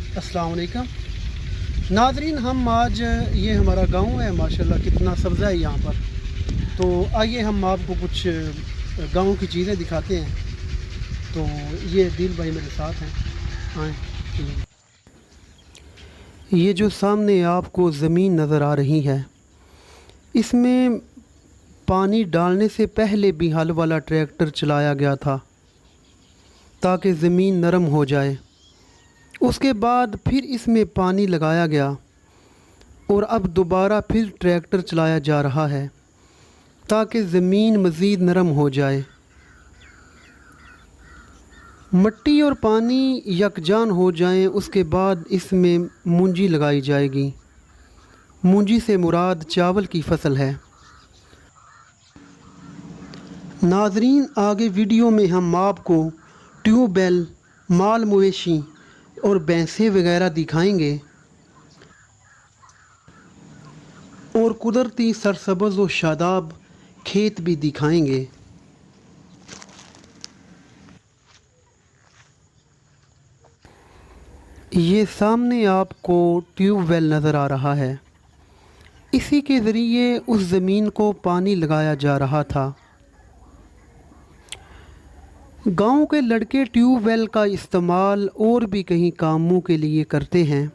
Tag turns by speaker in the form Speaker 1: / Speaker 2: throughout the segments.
Speaker 1: अस्सलाम वालेकुम नाज़रीन, हम आज ये हमारा गांव है, माशाल्लाह कितना सब्ज़ा है यहाँ पर। तो आइए हम आपको कुछ गांव की चीज़ें दिखाते हैं। तो ये दिल भाई मेरे साथ हैं, आए। ये जो सामने आपको ज़मीन नज़र आ रही है, इसमें पानी डालने से पहले भी हल वाला ट्रैक्टर चलाया गया था ताकि ज़मीन नरम हो जाए। उसके बाद फिर इसमें पानी लगाया गया और अब दोबारा फिर ट्रैक्टर चलाया जा रहा है ताकि ज़मीन मज़ीद नरम हो जाए। मिट्टी और पानी यकजान हो जाएं, उसके बाद इसमें मूंजी लगाई जाएगी। मूंजी से मुराद चावल की फसल है। नाज़रीन, आगे वीडियो में हम आपको ट्यूबवेल, माल मवेशी और भैंसें वगैरह दिखाएंगे और कुदरती सरसब्ज़ व शादाब खेत भी दिखाएंगे। ये सामने आपको ट्यूबवेल नज़र आ रहा है। इसी के ज़रिए उस ज़मीन को पानी लगाया जा रहा था। गांव के लड़के ट्यूबवेल का इस्तेमाल और भी कई कामों के लिए करते हैं।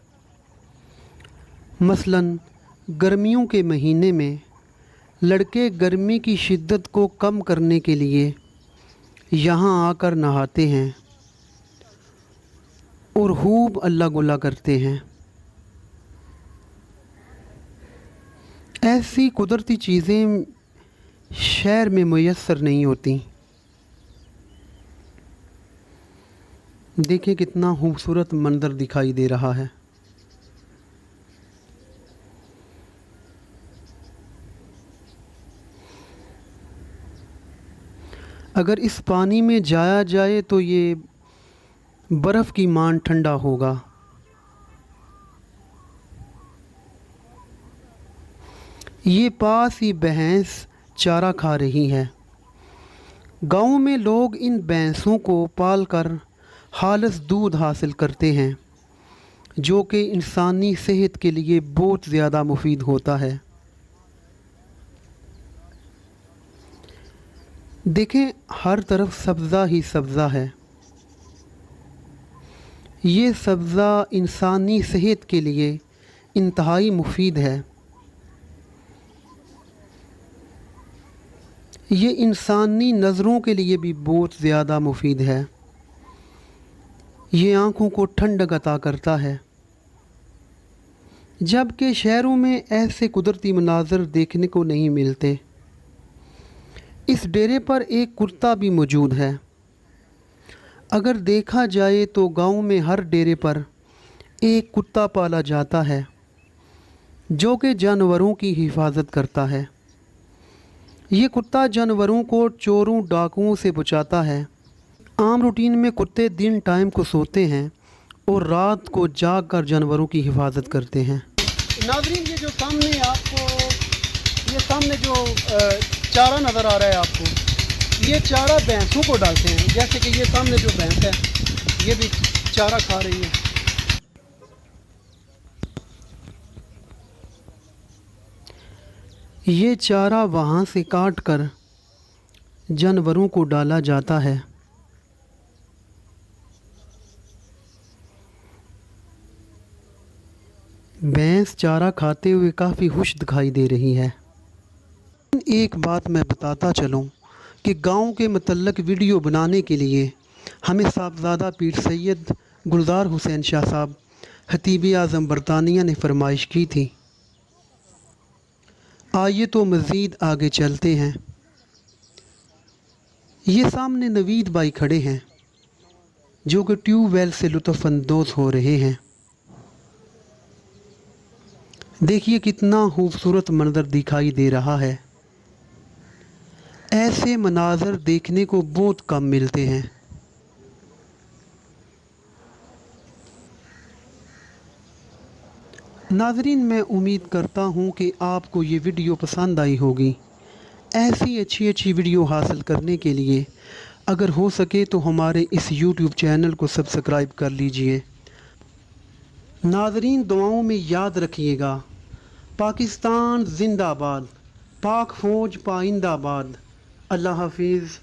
Speaker 1: मसलन गर्मियों के महीने में लड़के गर्मी की शिद्दत को कम करने के लिए यहाँ आकर नहाते हैं और खूब अल्लाह गुल्ला करते हैं। ऐसी कुदरती चीज़ें शहर में मुयस्सर नहीं होती। देखिए कितना खूबसूरत मंज़र दिखाई दे रहा है। अगर इस पानी में जाया जाए तो ये बर्फ़ की मान ठंडा होगा। ये पास ही भैंस चारा खा रही है। गांव में लोग इन भैंसों को पालकर खालिस दूध हासिल करते हैं जो कि इंसानी सेहत के लिए बहुत ज़्यादा मुफीद होता है। देखें, हर तरफ सब्ज़ा ही सब्ज़ा है। ये सब्ज़ा इंसानी सेहत के लिए इंतहाई मुफीद है। ये इंसानी नज़रों के लिए भी बहुत ज़्यादा मुफीद है। ये आँखों को ठंडक अता करता है। जबकि शहरों में ऐसे कुदरती मनाज़र देखने को नहीं मिलते। इस डेरे पर एक कुत्ता भी मौजूद है। अगर देखा जाए तो गांव में हर डेरे पर एक कुत्ता पाला जाता है जो कि जानवरों की हिफाजत करता है। ये कुत्ता जानवरों को चोरों डाकुओं से बचाता है। आम रूटीन में कुत्ते दिन टाइम को सोते हैं और रात को जाग कर जानवरों की हिफाजत करते हैं। नाज़रीन, ये जो सामने आपको ये सामने जो चारा नज़र आ रहा है आपको, ये चारा भैंसों को डालते हैं। जैसे कि ये सामने जो भैंस है ये भी चारा खा रही है। ये चारा वहाँ से काट कर जानवरों को डाला जाता है। भैंस चारा खाते हुए काफ़ी खुश दिखाई दे रही है। एक बात मैं बताता चलूं कि गांव के मतलब वीडियो बनाने के लिए हमें साहबजादा पीर सैयद गुलजार हुसैन शाह साहब खतीब आज़म बरतानिया ने फरमाइश की थी। आइए तो मज़ीद आगे चलते हैं। ये सामने नवीद भाई खड़े हैं जो कि ट्यूबवेल से लुत्फ़ अंदोज़ हो रहे हैं। देखिए कितना खूबसूरत मंज़र दिखाई दे रहा है। ऐसे मनाज़र देखने को बहुत कम मिलते हैं। नाज़रीन, मैं उम्मीद करता हूँ कि आपको ये वीडियो पसंद आई होगी। ऐसी अच्छी अच्छी वीडियो हासिल करने के लिए अगर हो सके तो हमारे इस YouTube चैनल को सब्सक्राइब कर लीजिए। ناظرین دعاؤں میں یاد رکھیے گا، پاکستان زندہ باد، پاک فوج پائندہ باد۔ اللہ حافظ۔